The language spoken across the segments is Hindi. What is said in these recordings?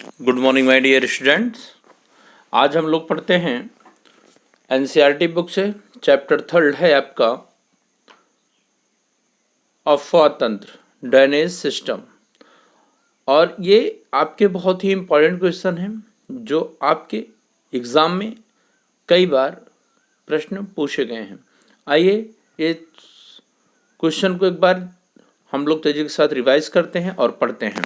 Good morning my dear students. आज हम लोग पढ़ते हैं एनसीईआरटी बुक से। चैप्टर 3 है आपका अफवाह तंत्र, ड्रेनेज सिस्टम। और ये आपके बहुत ही इम्पोर्टेंट क्वेश्चन हैं जो आपके एग्ज़ाम में कई बार प्रश्न पूछे गए हैं। आइए ये क्वेश्चन को एक बार हम लोग तेजी के साथ रिवाइज करते हैं और पढ़ते हैं।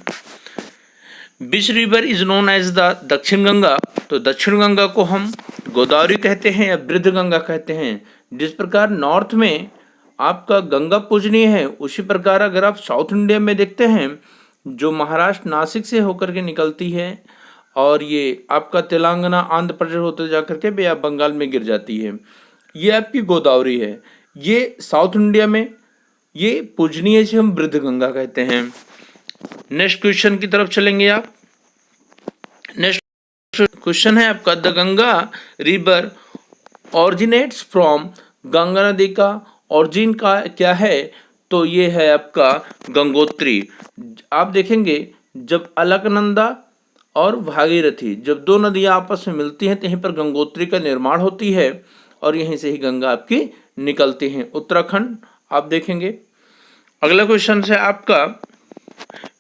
Which river is known as the Dakshin Ganga. तो दक्षिण गंगा को हम गोदावरी कहते हैं या वृद्ध गंगा कहते हैं। जिस प्रकार नॉर्थ में आपका गंगा पूजनीय है, उसी प्रकार अगर आप साउथ इंडिया में देखते हैं जो महाराष्ट्र नासिक से होकर के निकलती है और ये आपका तेलंगाना आंध्र प्रदेश होते जाकर के बे आप बंगाल में गिर जाती है, ये आपकी गोदावरी है। ये साउथ इंडिया में ये पूजनीय से हम वृद्ध गंगा कहते हैं। नेक्स्ट क्वेश्चन की तरफ चलेंगे आप। नेक्स्ट क्वेश्चन है आपका the Ganga river originates from. Ganga नदी का ऑरिजिन का क्या है, तो ये है आपका गंगोत्री। आप देखेंगे जब अलकनंदा और भागीरथी जब दो नदियां आपस में मिलती हैं तो यहीं पर गंगोत्री का निर्माण होती है और यहीं से ही गंगा आपकी निकलती हैं। उत्तराखंड आप देखेंगे। अगला क्वेश्चन है आपका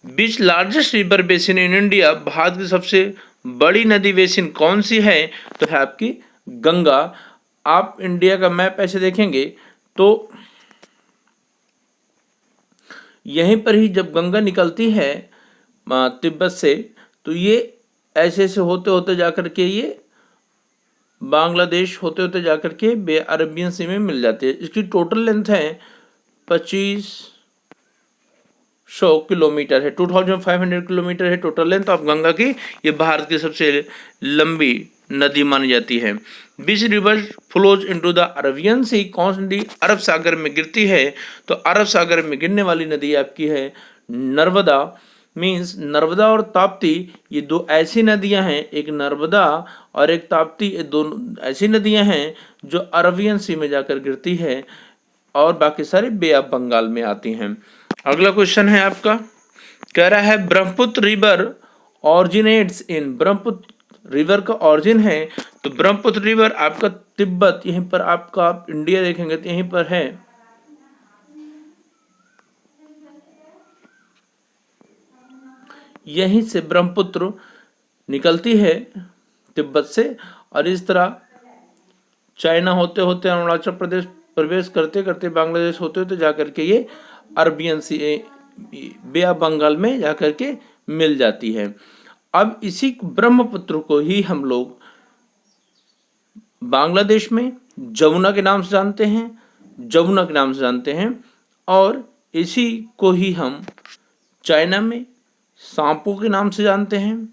which largest river basin in India. Bharat की सबसे बड़ी नदी बेसिन कौन सी है, तो है आपकी गंगा। आप इंडिया का मैप ऐसे देखेंगे तो यहीं पर ही जब गंगा निकलती है तिब्बत से, तो ये ऐसे ऐसे होते होते जाकर के ये बांग्लादेश होते होते जाकर के बे अरबियन सी में मिल जाती है। इसकी टोटल लेंथ है 2500 किलोमीटर है, 2500 किलोमीटर है टोटल लेंथ ऑफ गंगा की। ये भारत की सबसे लंबी नदी मानी जाती है। Which river flows into the Arabian sea. कौन सी नदी अरब सागर में गिरती है, तो अरब सागर में गिरने वाली नदी आपकी है नर्मदा। मीन्स नर्मदा और ताप्ती ये दो ऐसी नदियां हैं, एक नर्मदा और एक ताप्ती, ये दोनों ऐसी नदियां हैं जो अरबियन सी में जाकर गिरती है और बाकी सारे बे ऑफ बंगाल में आती हैं। अगला क्वेश्चन है आपका, कह रहा है ब्रह्मपुत्र रिवर ऑरिजिनेट्स इन। ब्रह्मपुत्र रिवर का ऑरिजिन है, तो ब्रह्मपुत्र रिवर आपका तिब्बत, यहीं पर आपका आप इंडिया देखेंगे तो यहीं पर है। यहीं से ब्रह्मपुत्र निकलती है तिब्बत से और इस तरह चाइना होते होते अरुणाचल प्रदेश प्रवेश करते करते बांग्लादेश होते होते जाकर के ये Arabian Sea Bay of Bengal में जाकर के मिल जाती है। अब इसी ब्रह्मपुत्र को ही हम लोग बांग्लादेश में जमुना के नाम से जानते हैं, जमुना के नाम से जानते हैं, और इसी को ही हम चाइना में सांपू के नाम से जानते हैं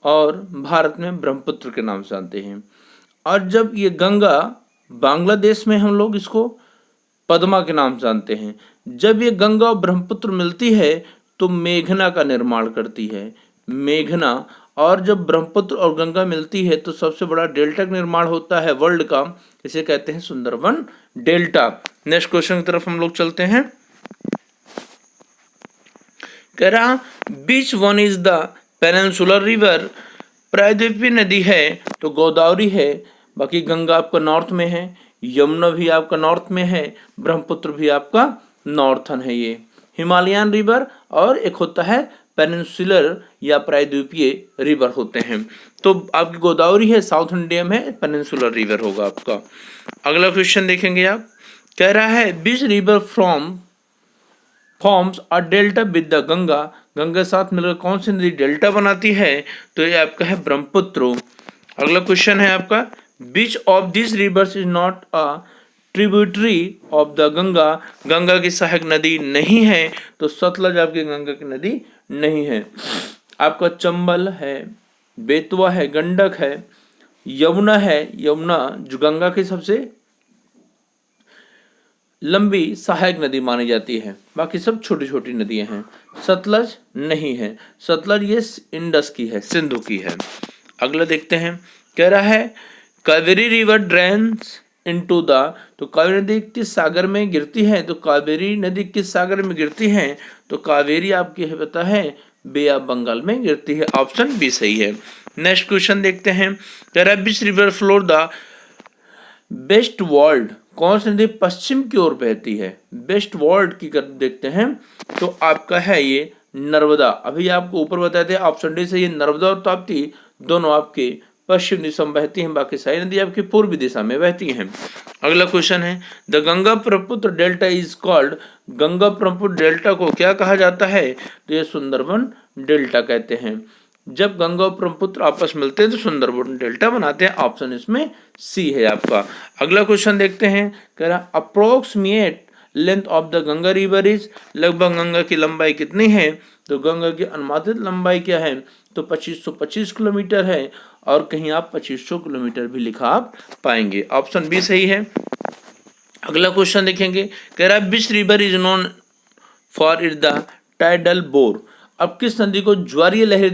और भारत में ब्रह्मपुत्र के नाम से जानते हैं। और जब ये गंगा बांग्लादेश में हम लोग इसको पद्मा के नाम से जानते हैं। जब ये गंगा और ब्रह्मपुत्र मिलती है तो मेघना का निर्माण करती है, मेघना। और जब ब्रह्मपुत्र और गंगा मिलती है तो सबसे बड़ा डेल्टा का निर्माण होता है वर्ल्ड का, इसे कहते हैं सुंदरबन डेल्टा। नेक्स्ट क्वेश्चन की तरफ हम लोग चलते हैं। कह रहा which one is the peninsular river. प्रायद्वीपीय नदी है तो गोदावरी है, बाकी गंगा आपका नॉर्थ में है, यमुना भी आपका नॉर्थ में है, ब्रह्मपुत्र भी आपका नॉर्थन है। ये हिमालयन रिवर और एक होता है पेनिनसुलर या प्रायद्वीपीय रिवर होते हैं। तो आपकी गोदावरी है साउथ इंडिया में, पेनिनसुलर रिवर होगा आपका। अगला क्वेश्चन देखेंगे आप, कह रहा है which river forms a delta with the Ganga. Ganga साथ मिलकर कौन सी नदी डेल्टा बनाती है, तो ये आपका है ब्रह्मपुत्र। अगला क्वेश्चन है आपका which of this reverse is not a tributary of the Ganga. Ganga की सहायक नदी नहीं है, तो सतलज आपकी गंगा की नदी नहीं है। आपका चंबल है, बेतवा है, गंडक है, यमुना है। यमुना जो गंगा की सबसे लंबी सहायक नदी मानी जाती है, बाकी सब छोटी छोटी नदियां हैं। सतलज नहीं है, सतलज ये इंडस की है, सिंधु की है। अगला देखते हैं, कह रहा है Kaveri river drains into the. तो कावेरी नदी किस सागर में गिरती है, तो कावेरी नदी किस सागर में गिरती है, तो कावेरी आपकी है पता है बे ऑफ बंगाल में गिरती है। ऑप्शन बी सही है। नेक्स्ट क्वेश्चन देखते हैं, which river flows the westward, कौन सी नदी पश्चिम की ओर बहती है? वेस्ट वर्ल्ड की कर देखते हैं तो आपका है ये नर्मदा। अभी आपको ऊपर बताए थे ऑप्शन डी से, ये नर्मदा और ताप्ती दोनों आपके पश्चिम दिशा में बहती हैं, बाकी सारी नदी आपकी पूर्वी दिशा में बहती हैं। अगला क्वेश्चन है, the Ganga Brahmaputra delta is called, Ganga Brahmaputra delta को क्या कहा जाता है? तो ये सुंदरबन डेल्टा कहते हैं। जब गंगा और ब्रह्मपुत्र आपस मिलते हैं तो सुंदरबन डेल्टा बनाते हैं। ऑप्शन इसमें सी है आपका। अगला क्वेश्चन देखते हैं, कह रहा approximate length of the Ganga river is, लगभग गंगा की लंबाई कितनी है? तो गंगा की अनुमानित लंबाई क्या है? तो 2525 किलोमीटर है, और कहीं आप 2500 किलोमीटर भी लिखा आप पाएंगे। ऑप्शन बी सही है। अगला क्वेश्चन देखेंगे, कह रहा है which river is known for it the tidal bore, अब किस नदी को ज्वारीय लहर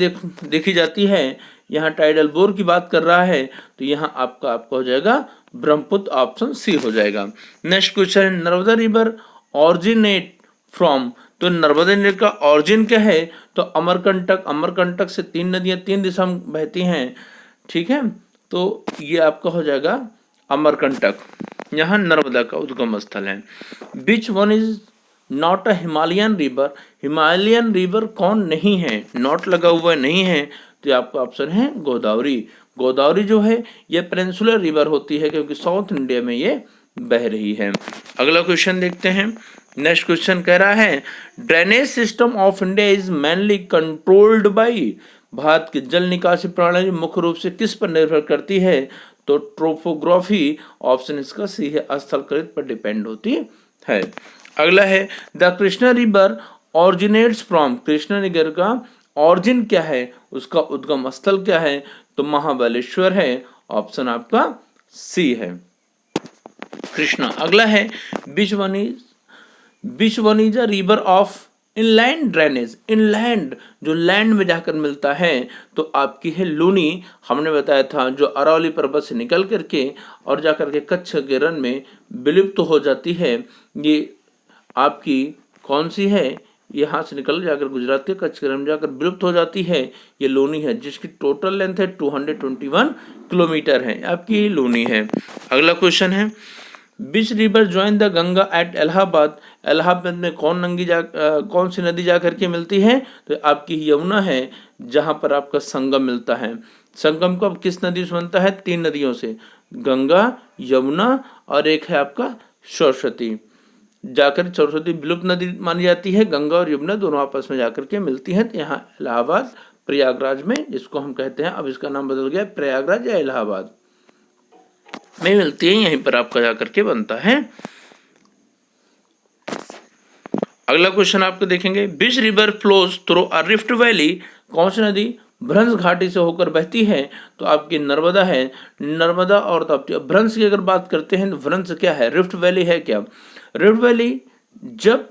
देखी जाती है? यहाँ टाइडल बोर की बात कर रहा है, तो यहाँ आपका हो जाएगा ब्रह्मपुत्र। ऑप्शन सी हो जाएगा। नेक्स्ट क्वेश्चन है, नर्मदा रिवर ऑरिजिनेट फ्रॉम, तो नर्मदा नदी का ऑरिजिन क्या है? तो अमरकंटक, अमरकंटक से 3 नदियां 3 दिशा में बहती हैं, ठीक है, तो ये आपका हो जाएगा अमरकंटक, यहाँ नर्मदा का उद्गम स्थल है। Which one is not a Himalayan river, Himalayan river कौन नहीं है? नॉट लगा हुआ नहीं है, तो आपका ऑप्शन है गोदावरी। गोदावरी जो है ये पेनिनसुलर रिवर होती है, क्योंकि साउथ इंडिया में ये बह रही है। अगला क्वेश्चन देखते हैं। नेक्स्ट क्वेश्चन कह रहा है, drainage system of India is mainly controlled by, Bharat की जल निकासी प्रणाली मुख्य रूप से किस पर निर्भर करती है? तो ट्रोपोग्राफी, ऑप्शन इसका सी है, स्थलकृत पर डिपेंड होती है। अगला है, the Krishna river originates from, Krishna river का ऑरिजिन क्या है? उसका उद्गम स्थल क्या है? तो महाबलेश्वर है। ऑप्शन आपका सी है, कृष्णा। अगला है, which one is a river of inland drainage, inland जो लैंड में जाकर मिलता है, तो आपकी है लूनी। हमने बताया था जो अरावली पर्वत से निकल करके और जाकर के कच्छ के रण में विलुप्त हो जाती है, ये आपकी कौन सी है? यहाँ से निकल जाकर गुजरात के कच्छ के रण में जाकर विलुप्त हो जाती है, ये लोनी है, जिसकी टोटल लेंथ है 221 किलोमीटर है, आपकी लोनी है। अगला क्वेश्चन है, which river join the Ganga at Allahabad, Allahabad में कौन सी नदी जाकर के मिलती है? तो आपकी यमुना है, जहाँ पर आपका संगम मिलता है। संगम कब किस नदी से बनता है? 3 नदियों से, गंगा, यमुना और एक है आपका सरस्वती। जाकर सरस्वती विलुप्त नदी मानी जाती है, गंगा और यमुना दोनों आपस में जाकर के मिलती हैं। तो यहाँ इलाहाबाद प्रयागराज में, जिसको हम कहते हैं, अब इसका नाम बदल गया प्रयागराज या इलाहाबाद में मिलती है, यहीं पर आपका जाकर के बनता है। अगला क्वेश्चन आपको देखेंगे, विच river flows through a rift valley, कौन सी नदी भ्रंश घाटी से होकर बहती है? तो आपकी नर्मदा है। नर्मदा और ताप्ती। भ्रंश की अगर बात करते हैं तो भ्रंश क्या है? रिफ्ट वैली है क्या? रिफ्ट वैली जब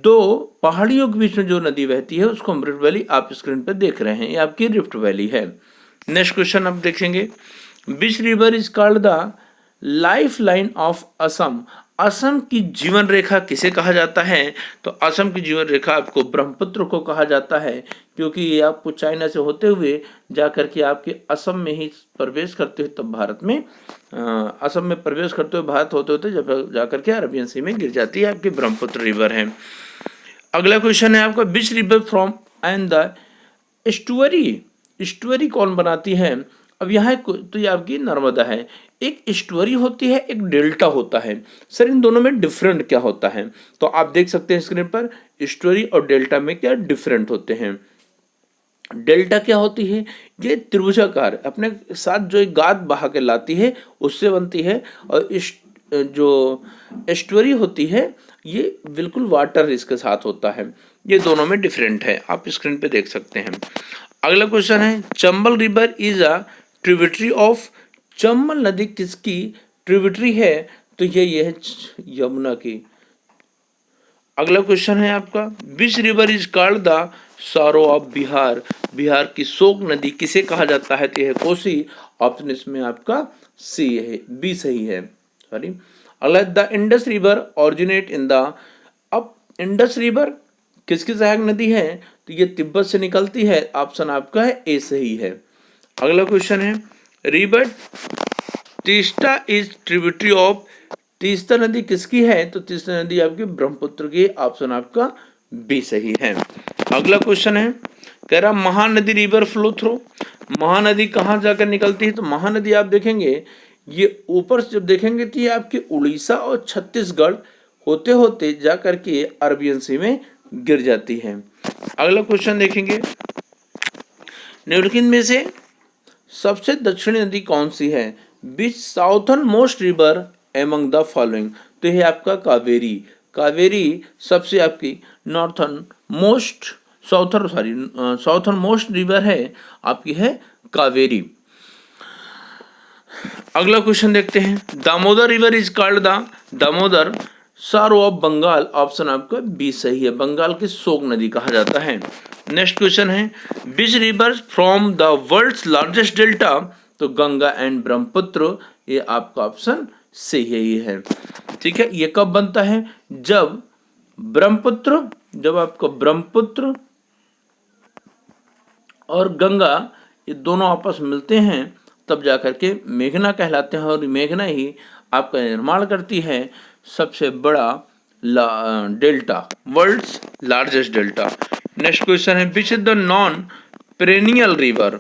2 पहाड़ियों के बीच में जो नदी बहती है उसको हम रिफ्ट वैली आप स्क्रीन पर देख रहे हैं, ये आपकी रिफ्ट वैली है। नेक्स्ट क्वेश्चन आप देखेंगे, विच river is called the life line of Assam, Assam की जीवन रेखा किसे कहा जाता है? तो असम की जीवन रेखा आपको ब्रह्मपुत्र को कहा जाता है, क्योंकि ये आपको चाइना से होते हुए जाकर के आपके असम में ही प्रवेश करते हुए तब भारत में असम में प्रवेश करते हुए भारत होते होते जब जाकर के अरबियन सी में गिर जाती है, आपकी ब्रह्मपुत्र रिवर है। अगला क्वेश्चन है आपका, which river from and the estuary, estuary कौन बनाती है? अब यहाँ तो ये आपकी नर्मदा है। एक एस्टुअरी होती है, एक डेल्टा होता है। सर इन दोनों में डिफरेंट क्या होता है? तो आप देख सकते हैं स्क्रीन पर, एस्टुअरी और डेल्टा में क्या डिफरेंट होते हैं। डेल्टा क्या होती है? ये त्रिभुजाकार अपने साथ जो एक गाद बहा के लाती है उससे बनती है, और जो एस्टुअरी होती है ये बिल्कुल वाटर इसके साथ होता है। ये दोनों में डिफरेंट है, आप स्क्रीन पे देख सकते हैं। अगला क्वेश्चन है, Chambal river is a tributary of, Chambal नदी किसकी ट्रिब्यूटरी है? तो ये है यमुना की। अगला क्वेश्चन है आपका, विच river is called the sorrow of Bihar, Bihar की शोक नदी किसे कहा जाता है? तो यह कोसी। ऑप्शन इसमें आपका सी है, बी सही है, सॉरी। अगला, the Indus river originate in the, अब इंडस रिवर किसकी सहायक नदी है? तो ये तिब्बत से निकलती है। ऑप्शन आपका है ए सही है। अगला क्वेश्चन है, river Teesta is tributary of, Teesta नदी किसकी है? तो तीस्ता नदी आपकी ब्रह्मपुत्र की। ऑप्शन आपका बी सही है। अगला क्वेश्चन है, कह रहा Mahanadi river flow through, Mahanadi कहाँ जाकर निकलती है? तो महानदी आप देखेंगे ये ऊपर से जब देखेंगे तो ये आपके उड़ीसा और छत्तीसगढ़ होते होते जा करके अरबियन सी में गिर जाती है। अगला क्वेश्चन देखेंगे, निम्नलिखित में से सबसे दक्षिणी नदी कौन सी है? Which southernmost river among the following, तो यह आपका कावेरी। कावेरी सबसे आपकी northernmost southernmost river है, आपकी है कावेरी। अगला क्वेश्चन देखते हैं, Damodar river is called the Damodar sorrow of Bengal. Option आपका बी सही है, बंगाल की शोक नदी कहा जाता है। नेक्स्ट क्वेश्चन है, which rivers from the world's largest delta? तो गंगा एंड ब्रह्मपुत्र, ये आपका ऑप्शन सही है। ठीक है, ये कब बनता है? जब आपका ब्रह्मपुत्र और गंगा ये दोनों आपस में मिलते हैं, तब जाकर के मेघना कहलाते हैं, और मेघना ही आपका निर्माण करती है सबसे बड़ा delta, world's largest delta. Next question है, which is the non perennial river?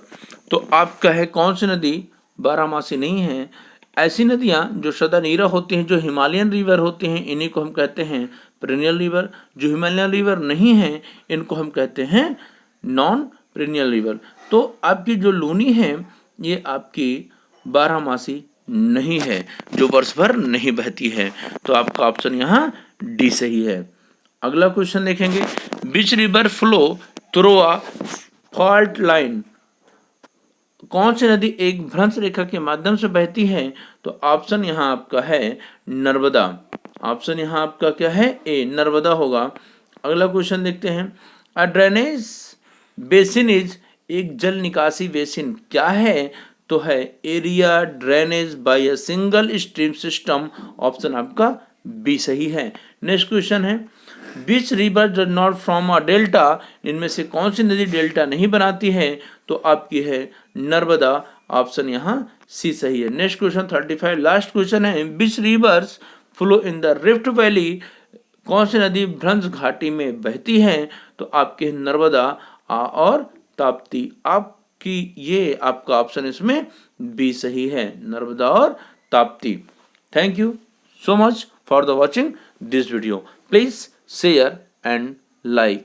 तो आपका है कौन सी नदी बारहमासी नहीं है? ऐसी नदियां जो सदा नीरा होती हैं, जो हिमालयन रिवर होती हैं, इन्हीं को हम कहते हैं पेरेनियल रिवर। जो हिमालयन रिवर नहीं है, इनको हम कहते हैं नॉन पेरेनियल रिवर। तो आपकी जो लूनी है, ये आपकी बारहमासी नहीं है, जो वर्ष भर नहीं बहती है। तो आपका ऑप्शन यहाँ डी सही है। अगला क्वेश्चन देखेंगे, which river flow through a fault line? कौन सी नदी एक भ्रंश रेखा के माध्यम से बहती है? तो ऑप्शन यहाँ आपका है नर्मदा। ऑप्शन यहाँ आपका क्या है? ए, नर्मदा होगा। अगला क्वेश्चन देखते हैं, अ ड्रेनेज बेसिन इज, एक जल निकासी बेसिन क्या है? तो है area drainage by a single stream system. Option आपका बी सही है। नेक्स्ट क्वेश्चन है, which river does not from a delta? इनमें से कौन सी नदी डेल्टा नहीं बनाती है? तो आपकी है नर्मदा। ऑप्शन यहाँ सी सही है। नेक्स्ट क्वेश्चन 35 लास्ट क्वेश्चन है, which rivers flow in the rift valley? कौन सी नदी भ्रंश घाटी में बहती है? तो आपके नर्मदा और ताप्ती। आपकी ये आपका ऑप्शन इसमें बी सही है, नर्मदा और Tapti. Thank you so much for the watching this video. Please share and like.